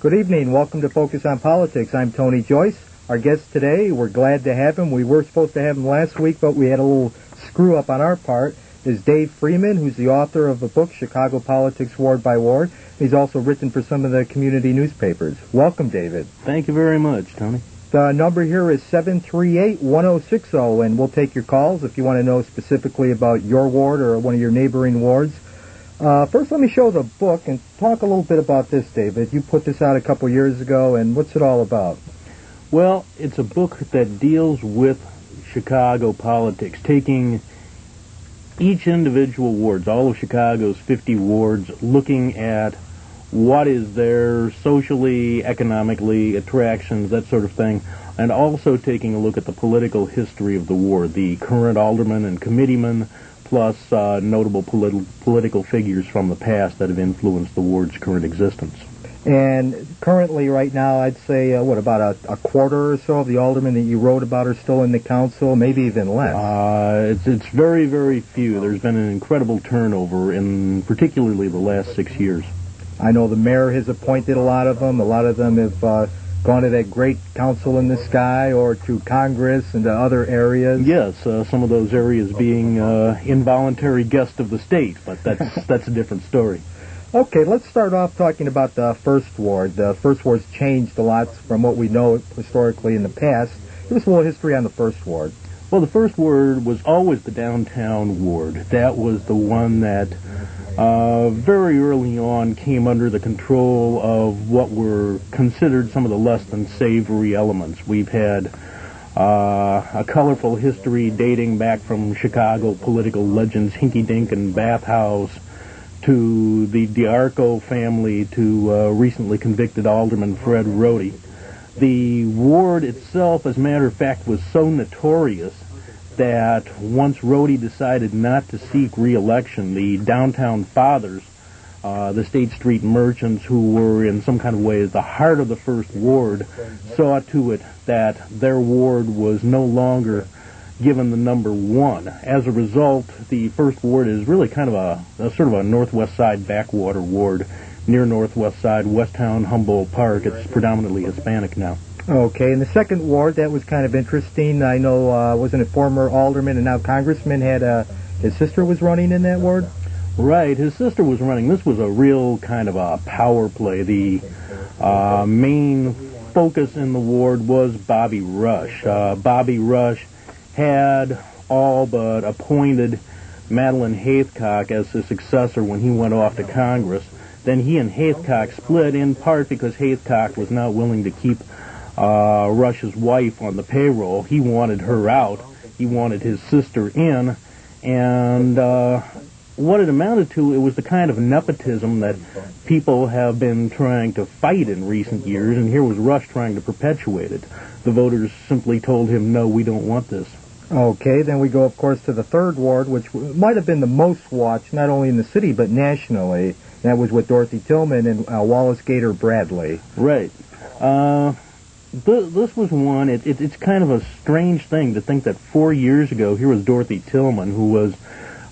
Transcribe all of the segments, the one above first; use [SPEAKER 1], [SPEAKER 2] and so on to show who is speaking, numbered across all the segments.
[SPEAKER 1] Good evening. Welcome to Focus on Politics. I'm Tony Joyce. Our guest today, we're glad to have him. We were supposed to have him last week, but we had a little screw-up on our part, is Dave Fremon, who's the author of a book, Chicago Politics Ward by Ward. He's also written for some of the community newspapers. Welcome, David.
[SPEAKER 2] Thank you very much, Tony.
[SPEAKER 1] The number here is 738-1060, and we'll take your calls if you want to know specifically about your ward or one of your neighboring wards. First, let me show the book and talk a little bit about this, David. You put this out a couple years ago, and what's it all about?
[SPEAKER 2] Well, it's a book that deals with Chicago politics, taking each individual wards, all of Chicago's 50 wards, looking at what is there socially, economically, attractions, that sort of thing, and also taking a look at the political history of the ward, the current aldermen and committeemen, plus notable political figures from the past that have influenced the ward's current existence.
[SPEAKER 1] And currently, right now, I'd say, about a quarter or so of the aldermen that you wrote about are still in the council, maybe even less?
[SPEAKER 2] It's very, very few. There's been an incredible turnover in particularly the last 6 years.
[SPEAKER 1] I know the mayor has appointed a lot of them. A lot of them have gone to that great council in the sky or to Congress and to other areas.
[SPEAKER 2] Yes, some of those areas being involuntary guests of the state, but that's a different story.
[SPEAKER 1] Okay, let's start off talking about the First Ward. The First Ward's changed a lot from what we know historically in the past. Give us a little history on the First Ward.
[SPEAKER 2] Well, the First Ward was always the downtown ward. That was the one that very early on came under the control of what were considered some of the less than savory elements. We've had a colorful history dating back from Chicago political legends, Hinky Dink and Bathhouse, to the D'Arco family, to recently convicted Alderman Fred Rohde. The ward itself, as a matter of fact, was so notorious that once Rohde decided not to seek re-election, the downtown fathers, the State Street merchants who were in some kind of way at the heart of the First Ward, saw to it that their ward was no longer given the number one. As a result, the First Ward is really kind of a sort of a northwest side backwater ward near Northwest Side, Westtown, Humboldt Park. It's predominantly Hispanic now.
[SPEAKER 1] Okay, and the Second Ward, that was kind of interesting. I know, wasn't it former alderman and now congressman had his sister was running in that ward?
[SPEAKER 2] Right, his sister was running. This was a real kind of a power play. The main focus in the ward was Bobby Rush. Bobby Rush had all but appointed Madeline Haithcock as his successor when he went off to Congress. Then he and Haithcock split, in part because Haithcock was not willing to keep Rush's wife on the payroll. He wanted her out. He wanted his sister in. And what it amounted to, it was the kind of nepotism that people have been trying to fight in recent years, and here was Rush trying to perpetuate it. The voters simply told him, no, we don't want this.
[SPEAKER 1] Okay, then we go, of course, to the Third Ward, which might have been the most watched, not only in the city, but nationally. That was with Dorothy Tillman and Wallace Gator Bradley.
[SPEAKER 2] Right. This was one, it's kind of a strange thing to think that 4 years ago, here was Dorothy Tillman, who was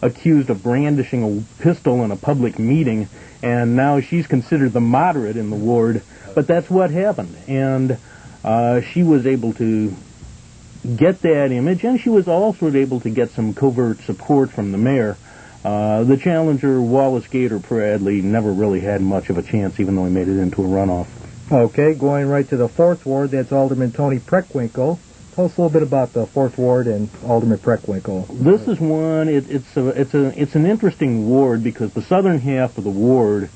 [SPEAKER 2] accused of brandishing a pistol in a public meeting, and now she's considered the moderate in the ward, but that's what happened. And she was able to get that image, and she was also able to get some covert support from the mayor. The challenger, Wallace Gator Bradley, never really had much of a chance, even though he made it into a runoff.
[SPEAKER 1] Okay, going right to the Fourth Ward, that's Alderman Tony Preckwinkle. Tell us a little bit about the Fourth Ward and Alderman Preckwinkle.
[SPEAKER 2] This is one, it's an interesting ward because the southern half of the ward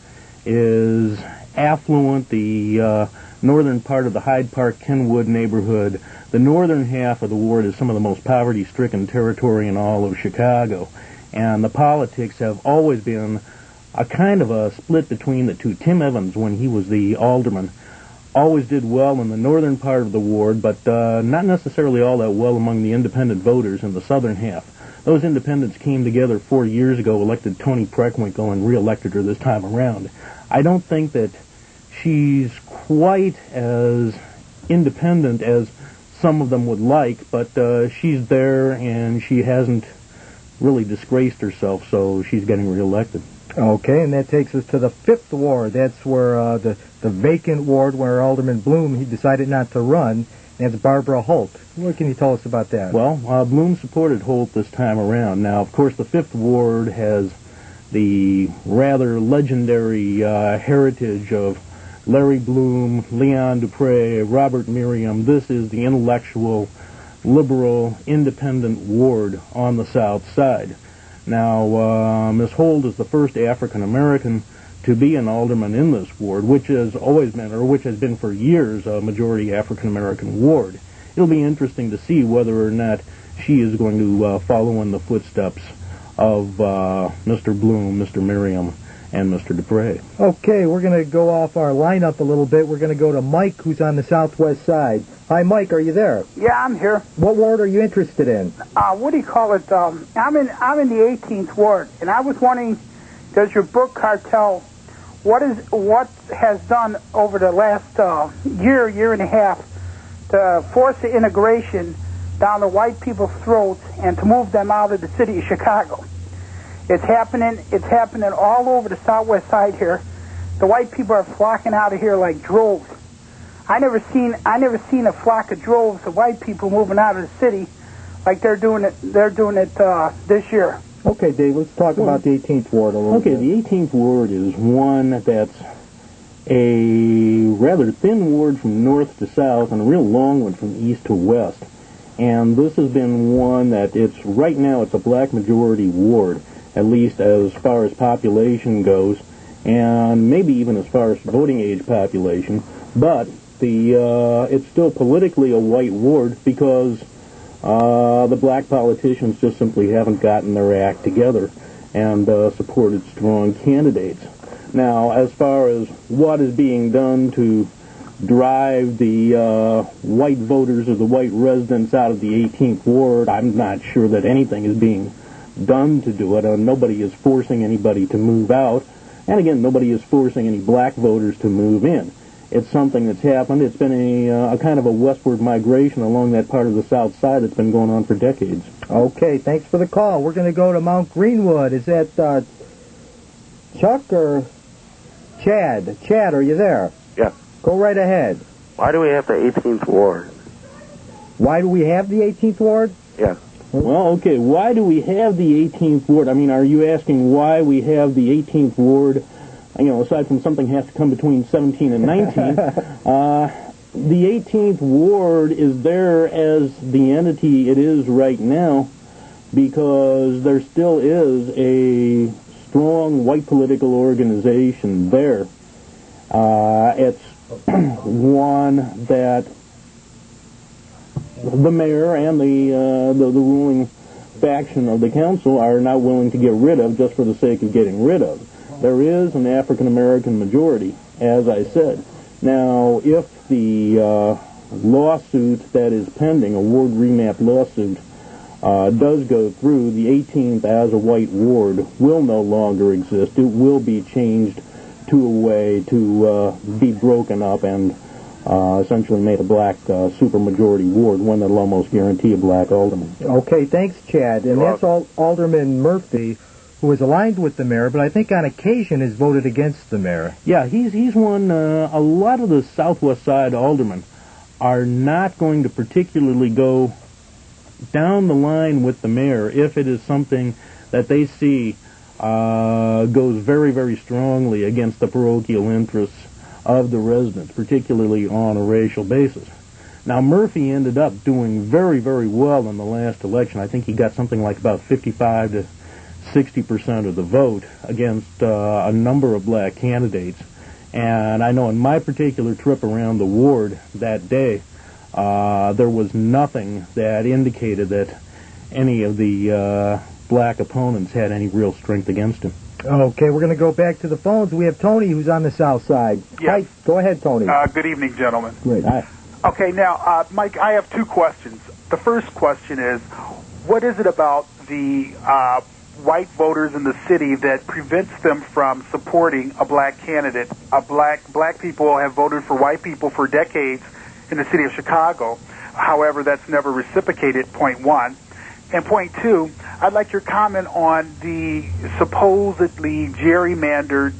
[SPEAKER 2] is affluent, the northern part of the Hyde Park, Kenwood neighborhood. The northern half of the ward is some of the most poverty-stricken territory in all of Chicago. And the politics have always been a kind of a split between the two. Tim Evans, when he was the alderman, always did well in the northern part of the ward, but not necessarily all that well among the independent voters in the southern half. Those independents came together 4 years ago, elected Tony Preckwinkle, and re-elected her this time around. I don't think that she's quite as independent as some of them would like, but she's there, and she hasn't really disgraced herself, so she's getting re-elected.
[SPEAKER 1] Okay, and that takes us to the 5th ward. That's where the vacant ward where Alderman Bloom, he decided not to run. That's Barbara Holt. What can you tell us about that?
[SPEAKER 2] Well, Bloom supported Holt this time around. Now, of course, the 5th ward has the rather legendary heritage of Larry Bloom, Leon Dupre, Robert Merriam. This is the intellectual, liberal, independent ward on the south side. Now, Ms. Holt is the first African-American to be an alderman in this ward, which has always been, or which has been for years, a majority African-American ward. It'll be interesting to see whether or not she is going to follow in the footsteps of Mr. Bloom, Mr. Merriam, and Mr. Dupre.
[SPEAKER 1] Okay, we're going to go off our lineup a little bit. We're going to go to Mike, who's on the southwest side. Hi, Mike, are you there?
[SPEAKER 3] Yeah, I'm here.
[SPEAKER 1] What ward are you interested in?
[SPEAKER 3] What do you call it? I'm in the 18th ward, and I was wondering, does your book cartel, what has done over the last year and a half to force the integration down the white people's throats and to move them out of the city of Chicago? It's happening all over the southwest side here. The white people are flocking out of here like droves. I never seen a flock of droves of white people moving out of the city like they're doing it this year.
[SPEAKER 1] Okay, Dave, let's talk about the 18th ward a little bit.
[SPEAKER 2] Okay, the 18th ward is one that's a rather thin ward from north to south and a real long one from east to west. And this has been one that right now it's a black majority ward, at least as far as population goes, and maybe even as far as voting age population. But it's still politically a white ward because the black politicians just simply haven't gotten their act together and supported strong candidates. Now, as far as what is being done to drive the white voters or the white residents out of the 18th ward, I'm not sure that anything is being done to do it. Nobody is forcing anybody to move out. And again, nobody is forcing any black voters to move in. It's something that's happened. It's been a kind of a westward migration along that part of the south side that's been going on for decades.
[SPEAKER 1] Okay, thanks for the call. We're going to go to Mount Greenwood. Is that Chuck or Chad? Chad, are you there?
[SPEAKER 4] Yeah.
[SPEAKER 1] Go right ahead.
[SPEAKER 4] Why do we have the 18th ward?
[SPEAKER 1] Why do we have the 18th ward?
[SPEAKER 4] Yeah.
[SPEAKER 2] Well, okay, why do we have the 18th ward? I mean, are you asking why we have the 18th ward, aside from something has to come between 17 and 19? The 18th ward is there as the entity it is right now because there still is a strong white political organization there. It's one that the mayor and the ruling faction of the council are not willing to get rid of just for the sake of getting rid of. There is an African-American majority, as I said. Now, if the lawsuit that is pending, a ward remap lawsuit, does go through, the 18th as a white ward will no longer exist. It will be changed to a way to be broken up and essentially made a black supermajority ward, one that'll almost guarantee a black alderman.
[SPEAKER 1] Okay, thanks, Chad. And that's Alderman Murphy, who is aligned with the mayor, but I think on occasion has voted against the mayor.
[SPEAKER 2] Yeah, he's one. A lot of the southwest side aldermen are not going to particularly go down the line with the mayor if it is something that they see goes very, very strongly against the parochial interests of the residents, particularly on a racial basis. Now, Murphy ended up doing very, very well in the last election. I think he got something like about 55 to 60% of the vote against a number of black candidates. And I know in my particular trip around the ward that day, there was nothing that indicated that any of the black opponents had any real strength against him.
[SPEAKER 1] Okay, we're going to go back to the phones. We have Tony, who's on the south side.
[SPEAKER 5] Yes.
[SPEAKER 1] Hi, go ahead, Tony.
[SPEAKER 5] Good evening, gentlemen.
[SPEAKER 1] Great. Hi.
[SPEAKER 5] Okay, now, Mike, I have two questions. The first question is, what is it about the white voters in the city that prevents them from supporting a black candidate? Black people have voted for white people for decades in the city of Chicago. However, that's never reciprocated, point one. And point two, I'd like your comment on the supposedly gerrymandered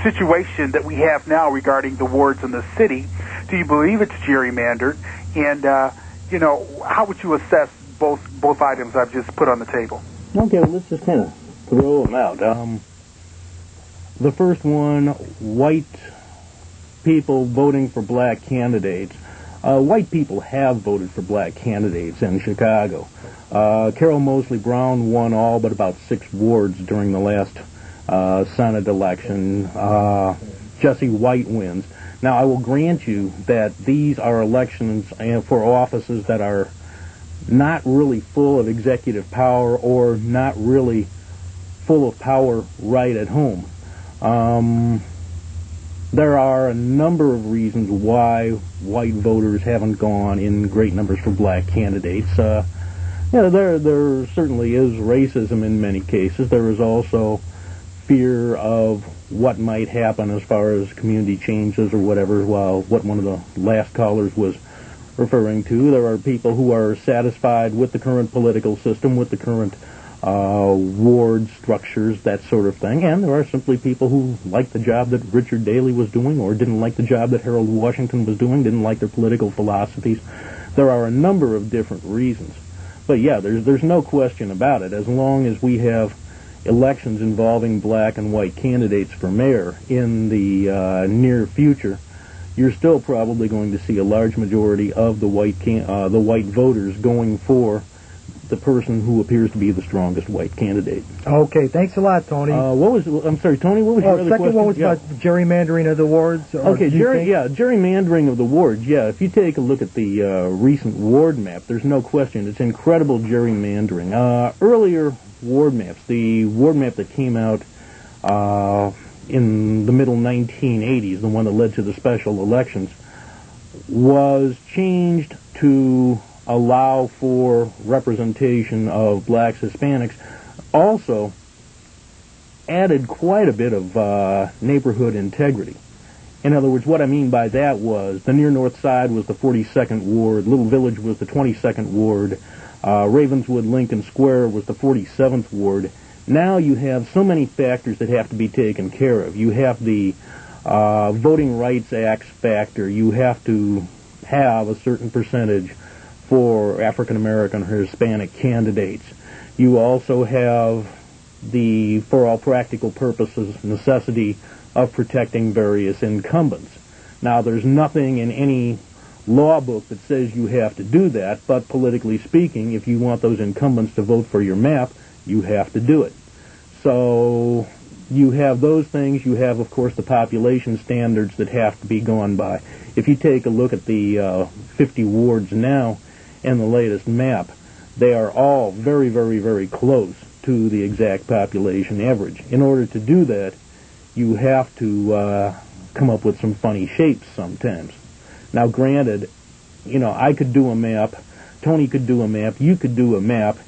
[SPEAKER 5] situation that we have now regarding the wards in the city. Do you believe it's gerrymandered? And, how would you assess both items I've just put on the table?
[SPEAKER 2] Okay, well, let's just kind of throw them out. The first one, white people voting for black candidates. White people have voted for black candidates in Chicago. Carol Mosley Brown won all but about 6 wards during the last Senate election. Jesse White wins. Now, I will grant you that these are elections for offices that are not really full of executive power or not really full of power right at home. There are a number of reasons why white voters haven't gone in great numbers for black candidates. There certainly is racism in many cases. There is also fear of what might happen as far as community changes or whatever, what one of the last callers was referring to. There are people who are satisfied with the current political system, with the current ward structures, that sort of thing. And there are simply people who like the job that Richard Daley was doing or didn't like the job that Harold Washington was doing, didn't like their political philosophies. There are a number of different reasons. But yeah, there's no question about it. As long as we have elections involving black and white candidates for mayor in the near future, you're still probably going to see a large majority of the white voters going for the person who appears to be the strongest white candidate.
[SPEAKER 1] Okay, thanks a lot, Tony.
[SPEAKER 2] I'm sorry, Tony, what was your other question?
[SPEAKER 1] Second one was about gerrymandering of the wards.
[SPEAKER 2] Okay, gerrymandering of the wards. Yeah, if you take a look at the recent ward map, there's no question it's incredible gerrymandering. Earlier ward maps, the ward map that came out in the middle 1980s, the one that led to the special elections, was changed to allow for representation of blacks, Hispanics. Also added quite a bit of neighborhood integrity. In other words, what I mean by that was the near north side was the 42nd ward, Little Village was the 22nd ward, Ravenswood Lincoln Square was the 47th ward. Now you have so many factors that have to be taken care of. You have the Voting Rights Act factor. You have to have a certain percentage for African American or Hispanic candidates. You also have the, for all practical purposes, necessity of protecting various incumbents. Now, there's nothing in any law book that says you have to do that, but politically speaking, if you want those incumbents to vote for your map, you have to do it. So you have those things. You have, of course, the population standards that have to be gone by. If you take a look at the 50 wards now in the latest map, they are all very, very, very close to the exact population average. In order to do that, you have to come up with some funny shapes sometimes. Now, granted, I could do a map, Tony could do a map, you could do a map,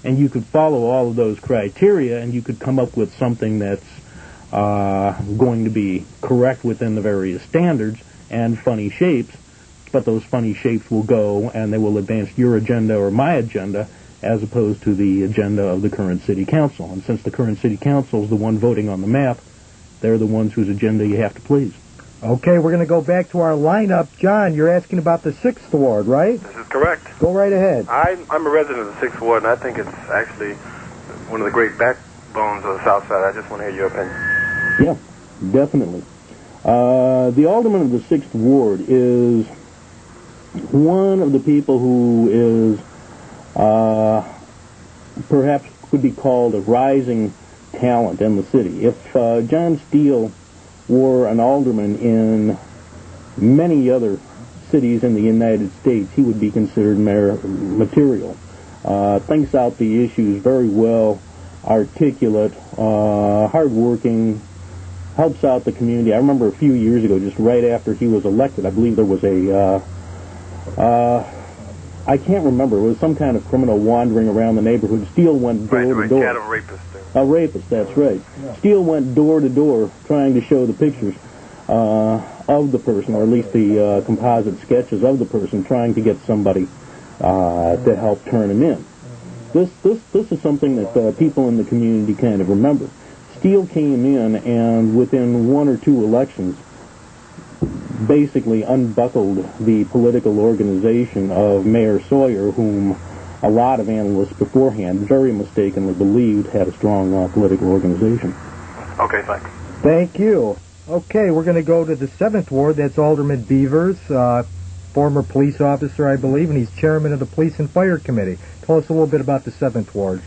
[SPEAKER 2] and you could follow all of those criteria, and you could come up with something that's going to be correct within the various standards and funny shapes, but those funny shapes will go and they will advance your agenda or my agenda as opposed to the agenda of the current city council. And since the current city council is the one voting on the map, they're the ones whose agenda you have to please.
[SPEAKER 1] Okay, we're going to go back to our lineup. John, you're asking about the 6th Ward, right?
[SPEAKER 4] This is correct.
[SPEAKER 1] Go right ahead.
[SPEAKER 4] I'm a resident of the 6th Ward, and I think it's actually one of the great backbones of the South Side. I just want to hear your opinion.
[SPEAKER 2] Yeah, definitely. The alderman of the 6th Ward is one of the people who is perhaps could be called a rising talent in the city. If John Steele were an alderman in many other cities in the United States, he would be considered mayor material. Thinks out the issues very well, articulate, hardworking, helps out the community. I remember a few years ago, just right after he was elected, I believe there was a I can't remember. It was some kind of criminal wandering around the neighborhood. Steele went door to door.
[SPEAKER 4] He had a rapist there.
[SPEAKER 2] A rapist, that's right. Yeah. Steele went door to door trying to show the pictures of the person, or at least the composite sketches of the person, trying to get somebody to help turn him in. This is something that people in the community kind of remember. Steele came in and within one or two elections basically unbuckled the political organization of Mayor Sawyer, whom a lot of analysts beforehand very mistakenly believed had a strong political organization.
[SPEAKER 4] Okay, thanks.
[SPEAKER 1] Thank you. Okay, we're going to go to the 7th Ward. That's Alderman Beavers, former police officer, I believe, and he's chairman of the Police and Fire Committee. Tell us a little bit about the 7th Ward.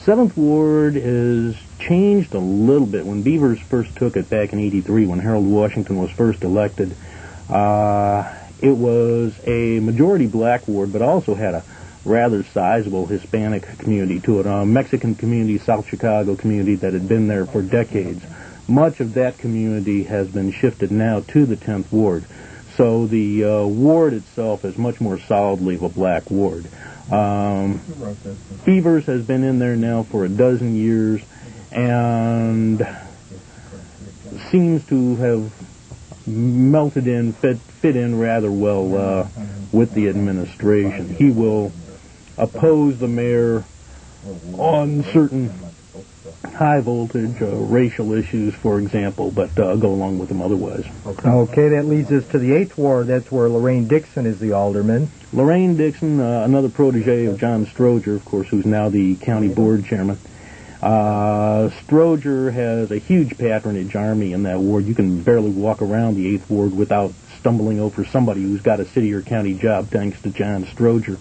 [SPEAKER 2] 7th Ward has changed a little bit. When Beavers first took it back in '83, when Harold Washington was first elected, it was a majority black ward, but also had a rather sizable Hispanic community to it, a Mexican community, South Chicago community that had been there for decades. Much of that community has been shifted now to the 10th Ward. So the ward itself is much more solidly a black ward. Beavers has been in there now for a dozen years and seems to have melted in, fit in rather well with the administration. He will oppose the mayor on certain high-voltage racial issues, for example, but go along with them otherwise.
[SPEAKER 1] Okay, that leads us to the 8th Ward. That's where Lorraine Dixon is the alderman.
[SPEAKER 2] Lorraine Dixon, another protege of John Stroger, of course, who's now the county board chairman. Stroger has a huge patronage army in that ward. You can barely walk around the 8th Ward without stumbling over somebody who's got a city or county job thanks to John Stroger.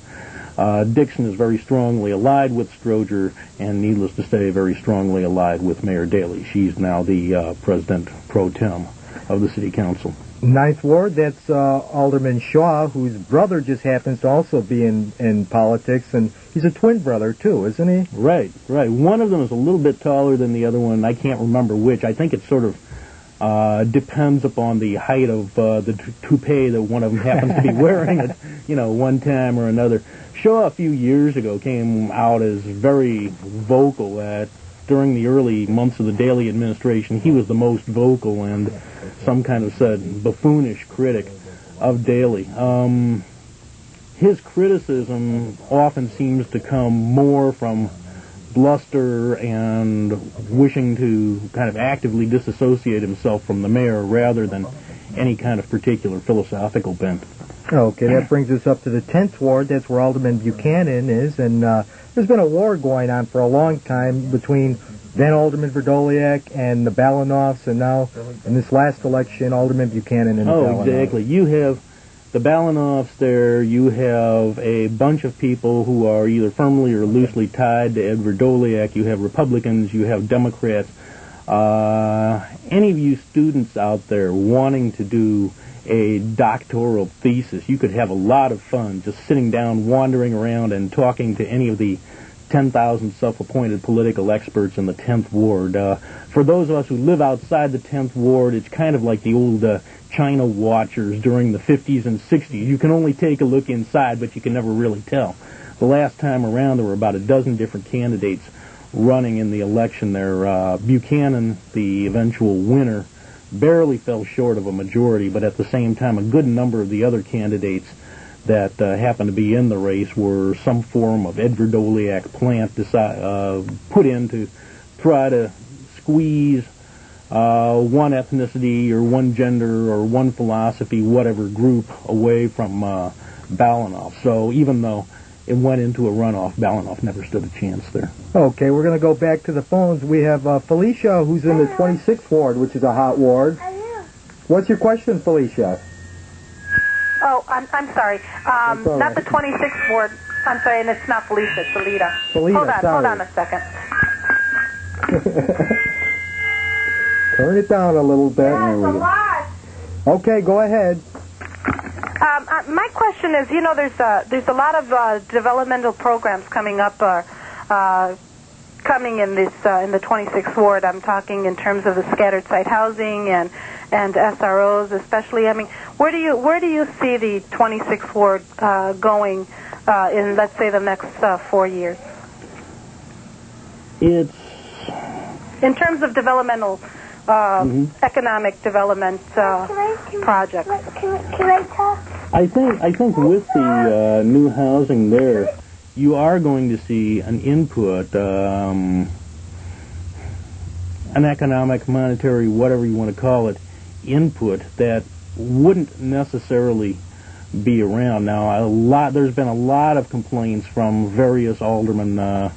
[SPEAKER 2] Dixon is very strongly allied with Stroger, and needless to say, very strongly allied with Mayor Daley. She's now the president pro tem of the city council.
[SPEAKER 1] 9th Ward, that's Alderman Shaw, whose brother just happens to also be in politics, and he's a twin brother, too, isn't he?
[SPEAKER 2] Right. One of them is a little bit taller than the other one. I can't remember which. I think it sort of depends upon the height of the toupee that one of them happens to be wearing at, one time or another. Shaw, a few years ago, came out as very vocal during the early months of the Daley administration. He was the most vocal and some kind of said buffoonish critic of Daley. His criticism often seems to come more from bluster and wishing to kind of actively disassociate himself from the mayor rather than any kind of particular philosophical bent.
[SPEAKER 1] Okay, that brings us up to the 10th Ward. That's where Alderman Buchanan is, and there's been a war going on for a long time between then Alderman Verdoliak and the Balanoffs, and now in this last election, Alderman Buchanan and the Balanoffs.
[SPEAKER 2] Oh, exactly. You have the Balanoffs there. You have a bunch of people who are either firmly or loosely tied to Ed Verdoliak. You have Republicans. You have Democrats. Any of you students out there wanting to do a doctoral thesis, you could have a lot of fun just sitting down, wandering around, and talking to any of the 10,000 self-appointed political experts in the 10th Ward. For those of us who live outside the 10th Ward, it's kind of like the old China watchers during the 50s and 60s. You can only take a look inside, but you can never really tell. The last time around, there were about a dozen different candidates running in the election there. Buchanan, the eventual winner, barely fell short of a majority, but at the same time, a good number of the other candidates that happened to be in the race were some form of Ed Verdoliak plant put in to try to squeeze one ethnicity or one gender or one philosophy, whatever group, away from Balanoff. So even though it went into a runoff, Balanoff never stood a chance there.
[SPEAKER 1] Okay, we're going to go back to the phones. We have Felicia, who's in the 26th Ward, which is a hot ward. What's your question, Felicia?
[SPEAKER 6] Oh, I'm sorry. Not the 26th Ward. I'm sorry, and it's not Felicia, it's Alita. Hold on a second.
[SPEAKER 1] Turn it down a little bit. Okay, go ahead.
[SPEAKER 6] My question is, there's a lot of developmental programs coming up, coming in the 26th Ward. I'm talking in terms of the scattered site housing and SROs, especially. I mean, where do you see the 26th Ward going in, let's say, the next 4 years?
[SPEAKER 2] It's
[SPEAKER 6] in terms of developmental. Economic development projects.
[SPEAKER 2] I think with the new housing there, you are going to see an input, an economic, monetary, whatever you want to call it, input that wouldn't necessarily be around. Now, there's been a lot of complaints from various aldermen. The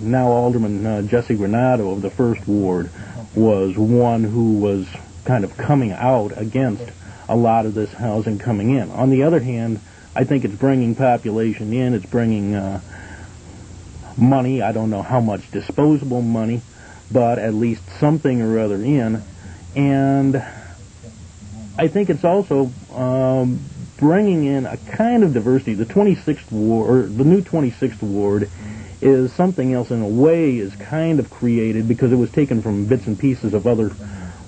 [SPEAKER 2] now alderman Jesse Granado of the 1st Ward was one who was kind of coming out against a lot of this housing coming in. On the other hand, I think it's bringing population in, it's bringing money. I don't know how much disposable money, but at least something or other in. And I think it's also bringing in a kind of diversity. The 26th Ward, or the new 26th Ward, is something else in a way, is kind of created because it was taken from bits and pieces of other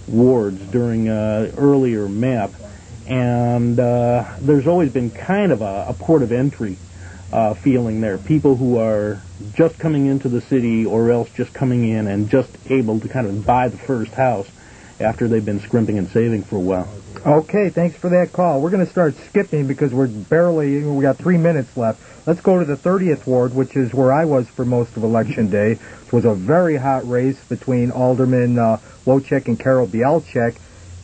[SPEAKER 2] wards during earlier map. And there's always been kind of a port of entry feeling there. People who are just coming into the city or else just coming in and just able to kind of buy the first house after they've been scrimping and saving for a while.
[SPEAKER 1] Okay, thanks for that call. We're going to start skipping because we got 3 minutes left. Let's go to the 30th Ward, which is where I was for most of Election Day. It was a very hot race between Alderman Wojciech and Karol Bialczek.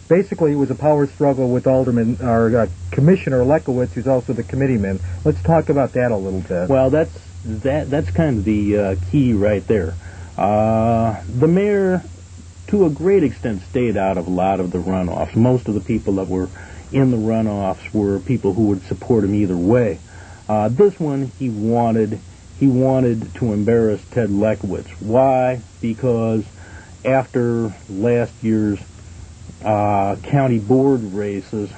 [SPEAKER 1] Basically, it was a power struggle with Commissioner Lekowitz, who's also the committeeman. Let's talk about that a little bit.
[SPEAKER 2] Well, that's kind of the key right there. The mayor, to a great extent, stayed out of a lot of the runoffs. Most of the people that were in the runoffs were people who would support him either way. This one, he wanted to embarrass Ted Lekowitz. Why? Because after last year's county board races,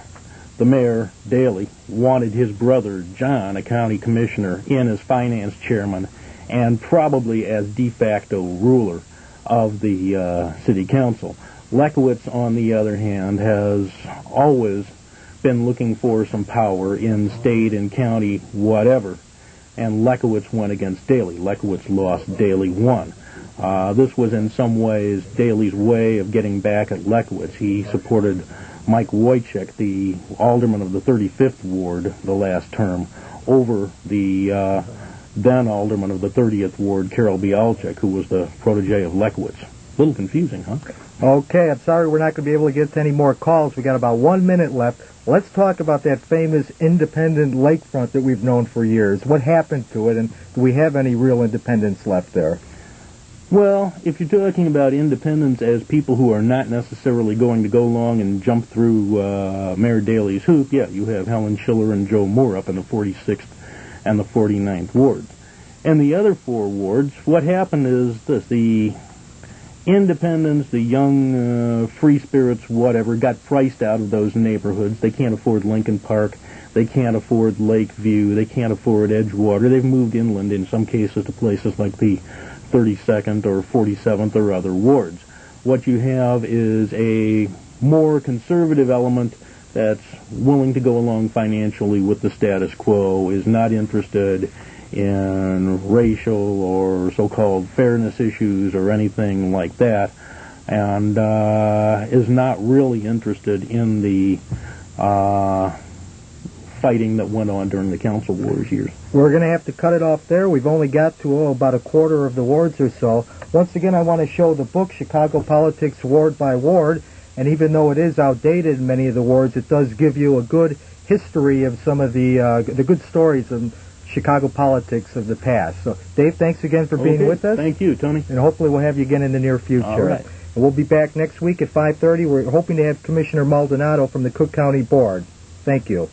[SPEAKER 2] the mayor, Daley, wanted his brother, John, a county commissioner, in as finance chairman and probably as de facto ruler of the city council. Lekowitz, on the other hand, has always been looking for some power in state and county whatever, and Lekowitz went against Daley. Lekowitz lost, Daley won. This was in some ways Daley's way of getting back at Lekowitz. He supported Mike Wojciech, the alderman of the 35th Ward, the last term, over the then alderman of the 30th Ward, Karol Bialczek, who was the protege of Lekowitz. A little confusing, huh?
[SPEAKER 1] Okay, I'm sorry we're not going to be able to get to any more calls. We got about 1 minute left. Let's talk about that famous independent lakefront that we've known for years. What happened to it, and do we have any real independents left there?
[SPEAKER 2] Well, if you're talking about independents as people who are not necessarily going to go along and jump through Mayor Daley's hoop, yeah, you have Helen Schiller and Joe Moore up in the 46th and the 49th wards. And the other 4 wards, what happened is this: the independents, the young free spirits, whatever, got priced out of those neighborhoods. They can't afford Lincoln Park. They can't afford Lakeview. They can't afford Edgewater. They've moved inland in some cases to places like the 32nd or 47th or other wards. What you have is a more conservative element that's willing to go along financially with the status quo, is not interested in racial or so-called fairness issues or anything like that, and is not really interested in the fighting that went on during the council wars years.
[SPEAKER 1] We're going to have to cut it off there. We've only got to about a quarter of the wards or so. Once again, I want to show the book, Chicago Politics Ward by Ward, and even though it is outdated in many of the wards, it does give you a good history of some of the good stories of Chicago politics of the past. So, Dave, thanks again for being with us.
[SPEAKER 2] Thank you, Tony.
[SPEAKER 1] And hopefully we'll have you again in the near future.
[SPEAKER 2] All right.
[SPEAKER 1] And we'll be back next week at 5:30. We're hoping to have Commissioner Maldonado from the Cook County Board. Thank you.